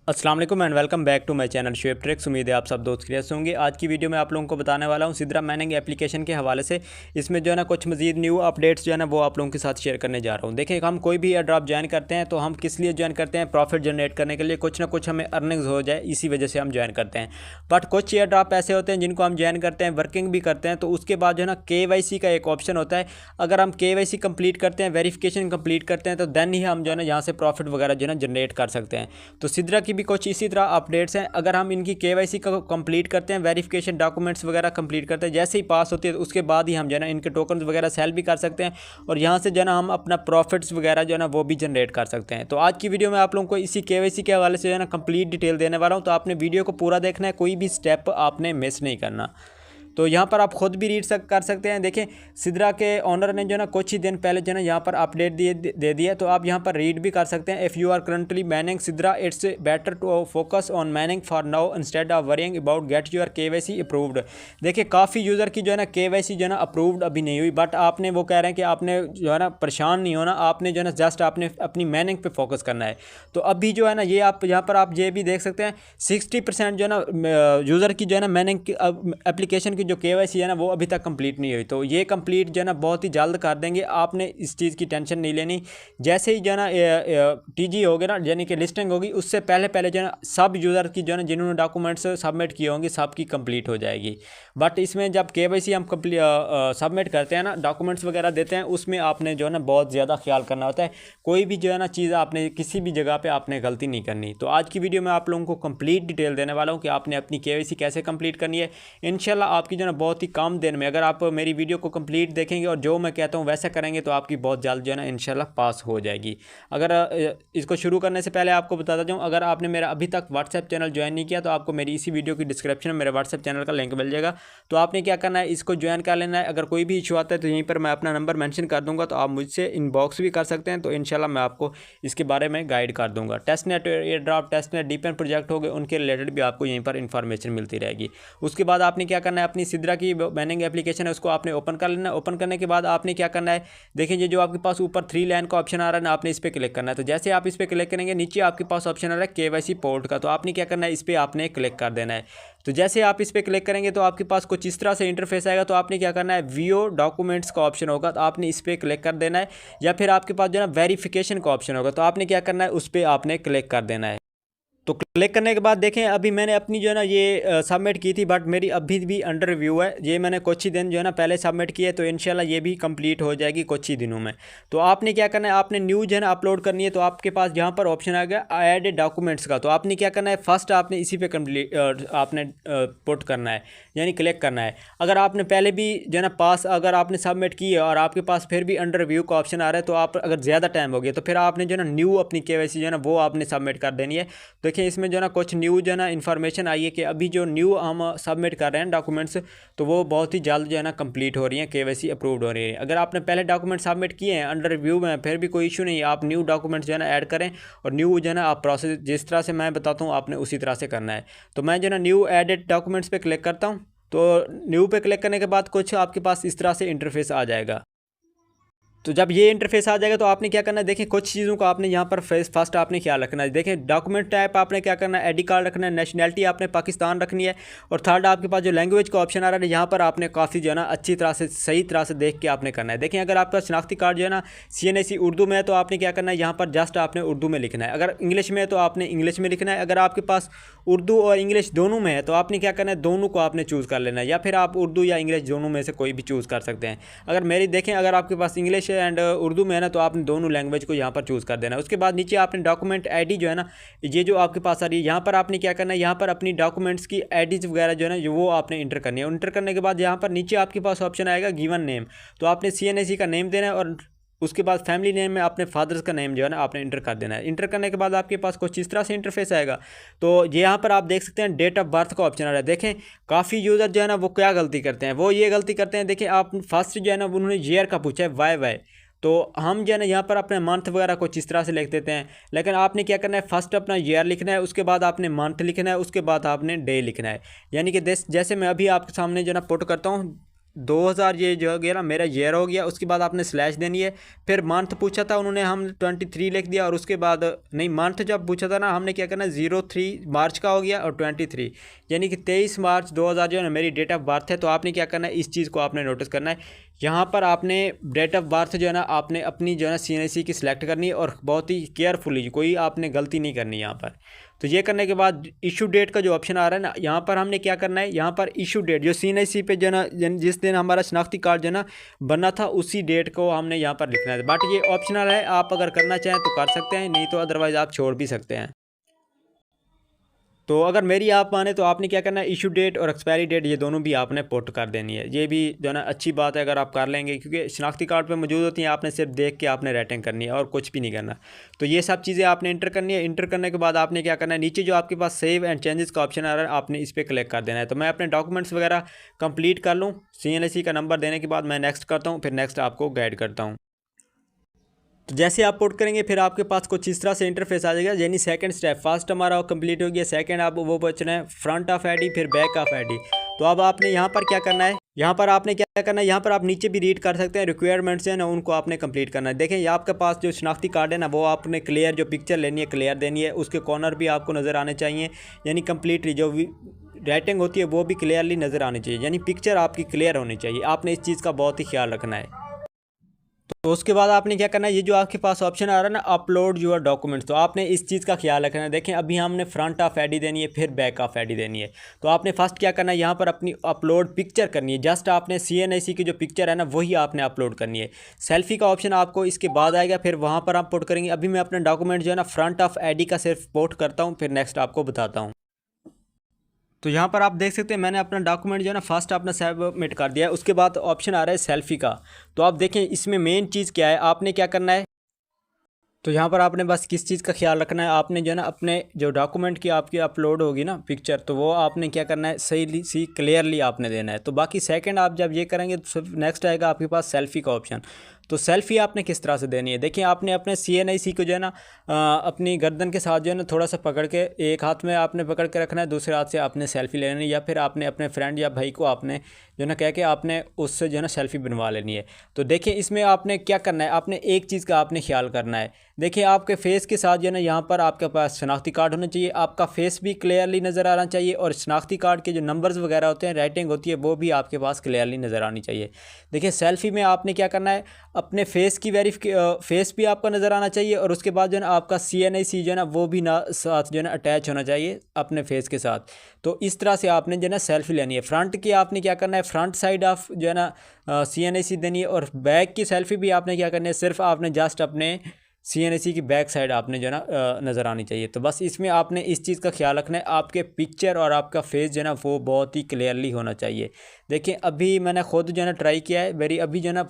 अस्सलाम वालेकुम and welcome back to my channel Shoaib tricks. उम्मीद है आप सब दोस्त खैरियत से होंगे। आज की वीडियो में आप लोगों को बताने वाला हूं सिद्रा माइनिंग एप्लीकेशन के हवाले से। इसमें जो है ना कुछ मजीद न्यू अपडेट्स जो है ना वो आप लोगों के साथ शेयर करने जा रहा हूं। देखिए, हम कोई भी एयर ड्रॉप ज्वाइन करते हैं तो हम किस लिए ज्वाइन करते हैं? प्रॉफिट जनरेट करने के लिए, कुछ ना कुछ हमें अर्निंग्स हो जाए, इसी वजह से हम ज्वाइन करते हैं। बट कुछ एयर ड्रॉप ऐसे होते हैं जिनको हम ज्वाइन करते हैं, वर्किंग भी करते हैं, तो उसके बाद जो है ना KYC का एक ऑप्शन होता है। अगर हम KYC कंप्लीट करते हैं, वेरिफिकेशन कंप्लीट करते हैं, तो देन ही हम जो है ना यहाँ से प्रॉफिट वगैरह जो है ना जनरेट कर सकते हैं। तो सिद्रा की भी कुछ इसी तरह अपडेट्स हैं। अगर हम इनकी KYC का कंप्लीट करते हैं, वेरिफिकेशन डॉक्यूमेंट्स वगैरह कंप्लीट करते हैं, जैसे ही पास होती है तो उसके बाद ही हम जो है ना इनके टोकन्स वगैरह सेल भी कर सकते हैं और यहाँ से जो है ना हम अपना प्रॉफिट्स वगैरह जो है ना वो भी जनरेट कर सकते हैं। तो आज की वीडियो में आप लोगों को इसी KYC के हवाले से जो है ना कंप्लीट डिटेल देने वाला हूँ। तो आपने वीडियो को पूरा देखना है, कोई भी स्टेप आपने मिस नहीं करना। तो यहाँ पर आप खुद भी रीड कर सकते हैं। देखें, सिद्रा के ऑनर ने जो है ना कुछ ही दिन पहले जो है ना यहाँ पर अपडेट दे दिया, तो आप यहाँ पर रीड भी कर सकते हैं। If you are currently mining Sidra, it's better to focus on mining for now instead of worrying about get your KYC approved. देखिए, काफ़ी यूज़र की जो है ना KYC जो है ना अप्रूव्ड अभी नहीं हुई, बट आपने वो कह रहे हैं कि आपने जो है ना परेशान नहीं होना, आपने जो है ना जस्ट आपने अपनी मैनिंग पे फोकस करना है। तो अभी जो है ना ये आप यहाँ पर आप ये भी देख सकते हैं 60% जो है ना यूज़र की जो है ना मैनिंग एप्लीकेशन जो KYC है ना वो अभी तक कंप्लीट नहीं हुई। तो ये कंप्लीट जो है ना बहुत ही जल्द कर देंगे, आपने इस चीज़ की टेंशन नहीं लेनी। जैसे ही जो है ना TG होगी ना, यानी कि लिस्टिंग होगी, उससे पहले जो है ना सब यूज़र की जो है ना जिन्होंने डॉक्यूमेंट्स सबमिट किए होंगे सबकी कंप्लीट हो जाएगी। बट इसमें जब KYC हम सबमिट करते हैं ना, डॉक्यूमेंट्स वगैरह देते हैं, उसमें आपने जो है ना बहुत ज़्यादा ख्याल करना होता है। कोई भी जो है ना चीज़ आपने किसी भी जगह पर आपने गलती नहीं करनी। तो आज की वीडियो में आप लोगों को कंप्लीट डिटेल देने वाला हूँ कि आपने अपनी KYC कैसे कंप्लीट करनी है। इंशाल्लाह आपकी जो है ना बहुत ही कम दिन में, अगर आप मेरी वीडियो को कंप्लीट देखेंगे और जो मैं कहता हूँ वैसा करेंगे, तो आपकी बहुत जल्द जो है ना इंशाल्लाह पास हो जाएगी। अगर इसको शुरू करने से पहले आपको बताता जाऊँ, अगर आपने मेरा अभी तक व्हाट्सएप चैनल ज्वाइन नहीं किया तो आपको मेरी इसी वीडियो की डिस्क्रिप्शन में मेरे व्हाट्सएप चैनल का लिंक मिल जाएगा। तो आपने क्या करना है, इसको ज्वाइन कर लेना है। अगर कोई भी इशू आता है तो यहीं पर मैं अपना नंबर मेंशन कर दूंगा, तो आप मुझसे इनबॉक्स भी कर सकते हैं। तो इंशाल्लाह मैं आपको इसके बारे में गाइड कर दूंगा। Testnet, air drop, testnet, DePIN project हो गए, उनके रिलेटेड भी आपको यहीं पर इंफॉर्मेशन मिलती रहेगी। उसके बाद आपने क्या करना है, अपनी सिद्रा की माइनिंग एप्लीकेशन है उसको आपने ओपन कर लेना है। ओपन करने के बाद आपने क्या करना है, देखिए जो आपके पास ऊपर 3 लाइन का ऑप्शन आ रहा है ना, आपने इस पर क्लिक करना है। तो जैसे आप इस पर क्लिक करेंगे, नीचे आपके पास ऑप्शन आ रहा है KYC पोर्ट का, तो आपने क्या करना है, इस पर आपने क्लिक कर देना है। तो जैसे आप इस पर क्लिक करेंगे तो आपके पास कुछ इस तरह से इंटरफेस आएगा। तो आपने क्या करना है, व्यू डॉक्यूमेंट्स का ऑप्शन होगा, तो आपने इस पर क्लिक कर देना है। या फिर आपके पास जो है ना वेरिफिकेशन का ऑप्शन होगा, तो आपने क्या करना है, उस पर आपने क्लिक कर देना है। तो क्लिक करने के बाद देखें, अभी मैंने अपनी जो है ना ये सबमिट की थी, बट मेरी अभी भी अंडर रिव्यू है। ये मैंने कुछ ही दिन जो है ना पहले सबमिट किए, तो इंशाल्लाह ये भी कंप्लीट हो जाएगी कुछ ही दिनों में। तो आपने क्या करना है, आपने न्यू जो है ना अपलोड करनी है। तो आपके पास यहाँ पर ऑप्शन आ गया ऐड डॉक्यूमेंट्स का, तो आपने क्या करना है, फर्स्ट आपने इसी पे कंप्लीट आपने पुट करना है, यानी क्लिक करना है। अगर आपने पहले भी जो है ना पास अगर आपने सबमिट की है और आपके पास फिर भी अंडर रिव्यू का ऑप्शन आ रहा है, तो आप अगर ज़्यादा टाइम हो गया तो फिर आपने जो है ना न्यू अपनी KYC जो है ना वो आपने सबमिट कर देनी है। देखिए, इसमें जो है ना कुछ न्यू जो है ना इन्फॉर्मेशन आई है कि अभी जो न्यू हम सबमिट कर रहे हैं डॉक्यूमेंट्स, तो वो बहुत ही जल्द जो है ना कंप्लीट हो रही हैं, KYC अप्रूव्ड हो रही है। अगर आपने पहले डॉक्यूमेंट सबमिट किए हैं अंडर रिव्यू में, फिर भी कोई इशू नहीं है, आप न्यू डॉक्यूमेंट्स जो है ना ऐड करें और न्यू जो है ना आप प्रोसेस जिस तरह से मैं बताता हूँ आपने उसी तरह से करना है। तो मैं जो है ना न्यू एडेड डॉक्यूमेंट्स पे क्लिक करता हूँ। तो न्यू पे क्लिक करने के बाद कुछ आपके पास इस तरह से इंटरफेस आ जाएगा। तो जब ये इंटरफेस आ जाएगा तो आपने क्या करना है, देखिए कुछ चीज़ों का आपने यहाँ पर फर्स्ट आपने ख्याल रखना है। देखिए, डॉक्यूमेंट टाइप आपने क्या करना है, ID कार्ड रखना है, नेशनैलिटी आपने पाकिस्तान रखनी है, और थर्ड आपके पास जो लैंग्वेज का ऑप्शन आ रहा है यहाँ पर आपने काफ़ी जो है ना अच्छी तरह से सही तरह से देख के आपने करना है। देखिए, अगर आपका शनाख्ती कार्ड जो है ना CNAC उर्दू में है, तो आपने क्या करना है, यहाँ पर जस्ट आपने उर्दू में लिखना है। अगर इंग्लिश में है तो आपने इंग्लिश में लिखना है। अगर आपके पास उर्दू और इंग्लिश दोनों में है तो आपने क्या करना है, दोनों को आपने चूज़ कर लेना है, या फिर आप उर्दू या इंग्लिश दोनों में से कोई भी चूज़ कर सकते हैं। अगर मेरी देखें, अगर आपके पास इंग्लिश एंड उर्दू में है ना, तो आपने दोनों लैंग्वेज को यहाँ पर चूज़ कर देना है। उसके बाद नीचे आपने डॉक्यूमेंट ID जो है ना, ये जो आपके पास आ रही है, यहाँ पर आपने क्या करना है, यहाँ पर अपनी डॉक्यूमेंट्स की IDs वगैरह जो है ना वो आपने इंटर करनी है। इंटर करने के बाद यहाँ पर नीचे आपके पास ऑप्शन आएगा गिवन नेम, तो आपने CNAC का नेम देना है, और उसके बाद फैमिली नेम में अपने फादर्स का नेम जो है ना आपने इंटर कर देना है। इंटर करने के बाद आपके पास कुछ इस तरह से इंटरफेस आएगा। तो ये यहाँ पर आप देख सकते हैं डेट ऑफ बर्थ का ऑप्शन आ रहा है। देखें, काफ़ी यूज़र जो है ना वो क्या गलती करते हैं, वो ये गलती करते हैं। देखिए, आप फर्स्ट जो है ना उन्होंने ईयर का पूछा है YY, तो हम जो है ना यहाँ पर अपने मंथ वगैरह कुछ इस तरह से लिख देते हैं। लेकिन आपने क्या करना है, फर्स्ट अपना ईयर लिखना है, उसके बाद आपने मंथ लिखना है, उसके बाद आपने डे लिखना है। यानी कि जैसे मैं अभी आपके सामने जो है ना पुट करता हूँ, 2000 ये जो हो गया ना मेरा ईयर हो गया, उसके बाद आपने स्लैश देनी है। फिर मंथ पूछा था उन्होंने, हम 23 लिख दिया, और उसके बाद नहीं, मंथ जब पूछा था ना हमने क्या करना है, 03 मार्च का हो गया और 23, यानी कि 23 मार्च 2000 जो है ना मेरी डेट ऑफ बर्थ है। तो आपने क्या करना है, इस चीज़ को आपने नोटिस करना है। यहाँ पर आपने डेट ऑफ बर्थ जो है ना आपने अपनी जो है ना CNSE की सिलेक्ट करनी है, और बहुत ही केयरफुली, कोई आपने गलती नहीं करनी यहाँ पर। तो ये करने के बाद इशू डेट का जो ऑप्शन आ रहा है ना, यहाँ पर हमने क्या करना है, यहाँ पर इशू डेट जो CNSE पे जो है ना जिस दिन हमारा शनाख्ती कार्ड जो है ना बनना था उसी डेट को हमने यहाँ पर लिखना है। बट ये ऑप्शनल है, आप अगर करना चाहें तो कर सकते हैं, नहीं तो अदरवाइज़ आप छोड़ भी सकते हैं। तो अगर मेरी आप माने तो आपने क्या करना है, इशू डेट और एक्सपायरी डेट ये दोनों भी आपने पुट कर देनी है। ये भी जो है ना अच्छी बात है अगर आप कर लेंगे, क्योंकि शनाख्ती कार्ड पे मौजूद होती हैं, आपने सिर्फ देख के आपने रेटिंग करनी है और कुछ भी नहीं करना। तो ये सब चीज़ें आपने इंटर करनी है। इंटर करने के बाद आपने क्या करना है, नीचे जो आपके पास सेव एंड चेंजेस का ऑप्शन आ रहा है आपने इस पर क्लिक कर देना है। तो मैं अपने डॉक्यूमेंट्स वगैरह कंप्लीट कर लूँ, CNSE का नंबर देने के बाद मैं नेक्स्ट करता हूँ, फिर नेक्स्ट आपको गाइड करता हूँ। तो जैसे आप पुट करेंगे फिर आपके पास कुछ इस तरह से इंटरफेस आ जाएगा। यानी सेकंड स्टेप, फर्स्ट हमारा कंप्लीट हो गया, सेकंड आप वो बचना है फ्रंट ऑफ आईडी, फिर बैक ऑफ आईडी। तो अब आपने यहाँ पर क्या करना है, यहाँ पर आपने क्या करना है, यहाँ पर आप नीचे भी रीड कर सकते हैं, रिक्वायरमेंट्स हैं ना उनको आपने कंप्लीट करना है। देखें ये आपके पास जो शनाख्ती कार्ड है ना वो आपने क्लियर जो पिक्चर लेनी है क्लियर देनी है, उसके कॉर्नर भी आपको नज़र आने चाहिए, यानी कम्प्लीटली जो राइटिंग होती है वो भी क्लियरली नज़र आनी चाहिए, यानी पिक्चर आपकी क्लियर होनी चाहिए। आपने इस चीज़ का बहुत ही ख्याल रखना है। तो उसके बाद आपने क्या करना है, ये जो आपके पास ऑप्शन आ रहा है ना अपलोड योर डॉक्यूमेंट्स, तो आपने इस चीज़ का ख्याल रखना है। देखें अभी हमने फ्रंट ऑफ आईडी देनी है, फिर बैक ऑफ आईडी देनी है। तो आपने फर्स्ट क्या करना है, यहाँ पर अपनी अपलोड पिक्चर करनी है। जस्ट आपने CNSE की जो पिक्चर है ना वही आपने अपलोड करनी है। सेल्फी का ऑप्शन आपको इसके बाद आएगा, फिर वहाँ पर आप पुट करेंगे। अभी मैं अपना डॉक्यूमेंट जो है ना फ्रंट ऑफ आईडी का सिर्फ पुट करता हूँ, फिर नेक्स्ट आपको बताता हूँ। तो यहाँ पर आप देख सकते हैं मैंने अपना डॉक्यूमेंट जो है ना फर्स्ट अपना सबमिट कर दिया है। उसके बाद ऑप्शन आ रहा है सेल्फी का। तो आप देखें इसमें मेन चीज़ क्या है, आपने क्या करना है, तो यहाँ पर आपने बस किस चीज़ का ख्याल रखना है, आपने जो है ना अपने जो डॉक्यूमेंट की आपकी अपलोड होगी ना पिक्चर, तो वो आपने क्या करना है सही सी क्लियरली आपने देना है। तो बाकी सेकंड आप जब ये करेंगे तो नेक्स्ट आएगा आपके पास सेल्फ़ी का ऑप्शन। तो सेल्फ़ी आपने किस तरह से देनी है, देखिए आपने अपने CNSE को जो है ना अपनी गर्दन के साथ जो है ना थोड़ा सा पकड़ के, एक हाथ में आपने पकड़ के रखना है, दूसरे हाथ से आपने सेल्फ़ी लेनी है, या फिर आपने अपने फ्रेंड या भाई को आपने जो है ना कह के आपने उससे जो है ना सेल्फ़ी बनवा लेनी है। तो देखिए इसमें आपने क्या करना है, आपने एक चीज़ का आपने ख्याल करना है। देखिए आपके फेस के साथ जो है ना यहाँ पर आपके पास शनाख्ती कार्ड होना चाहिए, आपका फेस भी क्लियरली नज़र आना चाहिए, और शनाख्ती कार्ड के जो नंबर्स वगैरह होते हैं राइटिंग होती है वो भी आपके पास क्लियरली नज़र आनी चाहिए। देखिए सेल्फ़ी में आपने क्या करना है, अपने फेस की फेस भी आपका नज़र आना चाहिए, और उसके बाद जो है ना आपका CNSE जो है ना वो भी ना साथ जो है ना अटैच होना चाहिए अपने फेस के साथ। तो इस तरह से आपने जो है ना सेल्फ़ी लेनी है। फ्रंट की आपने क्या करना है, फ्रंट साइड ऑफ जो है ना CNSE देनी है, और बैक की सेल्फ़ी भी आपने क्या करनी है, सिर्फ आपने जस्ट अपने CNSE की बैक साइड आपने जो है ना नज़र आनी चाहिए। तो बस इसमें आपने इस चीज़ का ख्याल रखना है, आपके पिक्चर और आपका फेस जो है ना वो बहुत ही क्लियरली होना चाहिए। देखिए अभी मैंने ख़ुद जो है ना ट्राई किया है, मेरी अभी जो है ना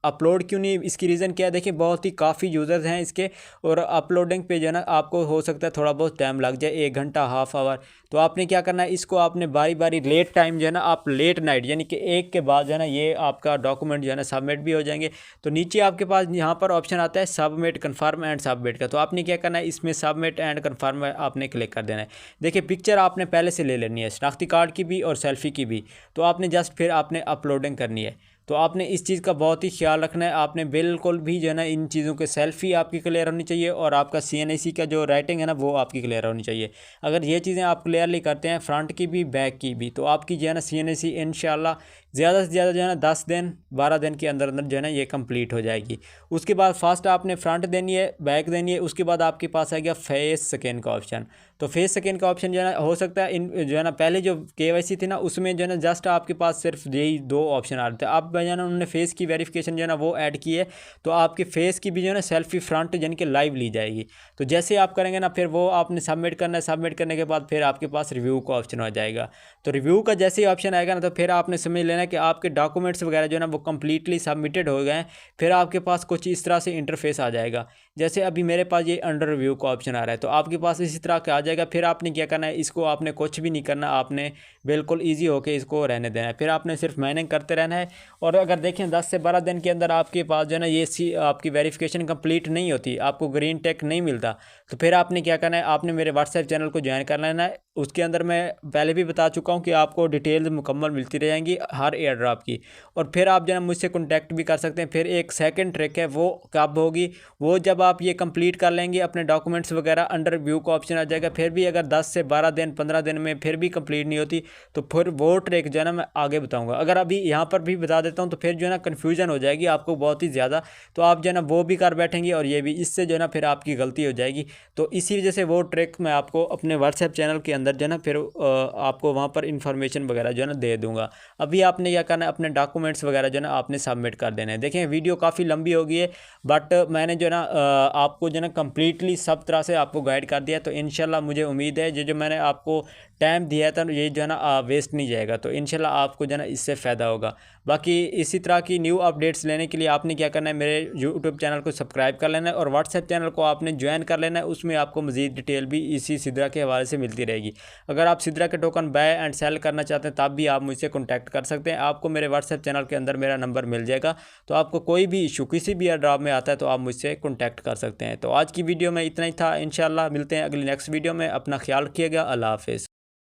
अपलोड क्यों नहीं, इसकी रीज़न क्या है, देखिए बहुत ही काफ़ी यूज़र्स हैं इसके, और अपलोडिंग पे जो है ना आपको हो सकता है थोड़ा बहुत टाइम लग जाए, 1 घंटा हाफ आवर। तो आपने क्या करना है, इसको आपने बारी बारी लेट टाइम जो है ना आप लेट नाइट यानी कि 1 के बाद जो है ना ये आपका डॉक्यूमेंट जो है ना सबमिट भी हो जाएंगे। तो नीचे आपके पास यहाँ पर ऑप्शन आता है सबमिट कन्फर्म एंड सबमिट का। तो आपने क्या करना है, इसमें सबमिट एंड कन्फर्म आपने क्लिक कर देना है। देखिए पिक्चर आपने पहले से ले लेनी है, शनाख्ती कार्ड की भी और सेल्फ़ी की भी। तो आपने जस्ट फिर आपने अपलोडिंग करनी है। तो आपने इस चीज़ का बहुत ही ख्याल रखना है, आपने बिल्कुल भी जो है ना इन चीज़ों के सेल्फ़ी आपकी क्लियर होनी चाहिए, और आपका CNSE का जो राइटिंग है ना वो आपकी क्लियर होनी चाहिए। अगर ये चीज़ें आप क्लियरली करते हैं फ्रंट की भी बैक की भी, तो आपकी जो है ना CNSE इंशाल्लाह ज़्यादा से ज़्यादा जो है ना 10 दिन 12 दिन के अंदर अंदर जो है ना ये कंप्लीट हो जाएगी। उसके बाद फर्स्ट आपने फ्रंट देनी है, बैक देनी है, उसके बाद आपके पास आ गया फेस स्कैन का ऑप्शन। तो फेस स्कैन का ऑप्शन जो है ना हो सकता है इन जो है ना पहले जो KYC थी ना उसमें जो है ना जस्ट आपके पास सिर्फ यही 2 ऑप्शन आ रहे थे। अब जो है ना उन्होंने फेस की वेरिफिकेशन जो है ना वो ऐड की है, तो आपके फेस की भी जो है ना सेल्फी फ्रंट यानी कि लाइव ली जाएगी। तो जैसे आप करेंगे ना फिर वो आपने सबमिट करना है, सबमिट करने के बाद फिर आपके पास रिव्यू का ऑप्शन आ जाएगा। तो रिव्यू का जैसे ही ऑप्शन आएगा ना तो फिर आपने समझ लेना कि आपके डॉक्यूमेंट्स वगैरह जो है ना वो कम्प्लीटली सबमिटेड हो गए हैं। फिर आपके पास कुछ इस तरह से इंटरफेस आ जाएगा, जैसे अभी मेरे पास ये अंडर रिव्यू का ऑप्शन आ रहा है, तो आपके पास इसी तरह का आ जाएगा। फिर आपने क्या करना है, इसको आपने कुछ भी नहीं करना, आपने बिल्कुल ईजी होके इसको रहने देना है। फिर आपने सिर्फ माइनिंग करते रहना है। और अगर देखें 10 से 12 दिन के अंदर आपके पास जो है ना ये आपकी वेरिफिकेशन कंप्लीट नहीं होती, आपको ग्रीन टिक नहीं मिलता, तो फिर आपने क्या करना है, आपने मेरे व्हाट्सएप चैनल को ज्वाइन कर लेना है। उसके अंदर मैं पहले भी बता चुका हूँ कि आपको डिटेल्स मुकम्मल मिलती रहेंगी, हर हर एयर ड्रॉप की। और फिर आप जो है मुझसे कॉन्टैक्ट भी कर सकते हैं। फिर एक सेकंड ट्रिक है, वो कब होगी, वो जब आप ये कंप्लीट कर लेंगे, अपने डॉक्यूमेंट्स वगैरह अंडर रिव्यू का ऑप्शन आ जाएगा। फिर भी अगर 10 से 12 दिन 15 दिन में फिर भी कंप्लीट नहीं होती, तो फिर वो ट्रिक जो है ना मैं आगे बताऊंगा। अगर अभी यहाँ पर भी बता देता हूँ तो फिर जो है ना कन्फ्यूजन हो जाएगी आपको बहुत ही ज़्यादा, तो आप जो है ना वो भी कर बैठेंगे और ये भी, इससे जो है ना फिर आपकी गलती हो जाएगी। तो इसी वजह से वो ट्रिक मैं आपको अपने व्हाट्सएप चैनल के अंदर जो है ना फिर आपको वहाँ पर इंफॉर्मेशन वगैरह जो है ना दे दूँगा। अभी आपने क्या करना है, अपने डॉक्यूमेंट्स वगैरह जो है ना आपने सबमिट कर देना है। देखें वीडियो काफ़ी लंबी हो गई है, बट मैंने जो है ना आपको जो है ना कम्प्लीटली सब तरह से आपको गाइड कर दिया। तो इंशाल्लाह मुझे उम्मीद है जो मैंने आपको टाइम दिया था ये जो है ना वेस्ट नहीं जाएगा। तो इंशाल्लाह आपको जो है ना इससे फ़ायदा होगा। बाकी इसी तरह की न्यू अपडेट्स लेने के लिए आपने क्या करना है, मेरे यूट्यूब चैनल को सब्सक्राइब कर लेना है और व्हाट्सएप चैनल को आपने ज्वाइन कर लेना है। उसमें आपको मज़ीद डिटेल भी इसी सिद्रा के हवाले से मिलती रहेगी। अगर आप सिद्रा के टोकन बाय एंड सेल करना चाहते हैं तब भी आप मुझसे कॉन्टैक्ट कर सकते हैं। आपको मेरे व्हाट्सएप चैनल के अंदर मेरा नंबर मिल जाएगा। तो आपको कोई भी इशू किसी भी एयर ड्रॉप में आता है तो आप मुझसे कॉन्टैक्ट कर सकते हैं। तो आज की वीडियो में इतना ही था। इंशाल्लाह मिलते हैं अगली नेक्स्ट वीडियो में। अपना ख्याल रखिएगा। अल्लाह हाफ़िज़।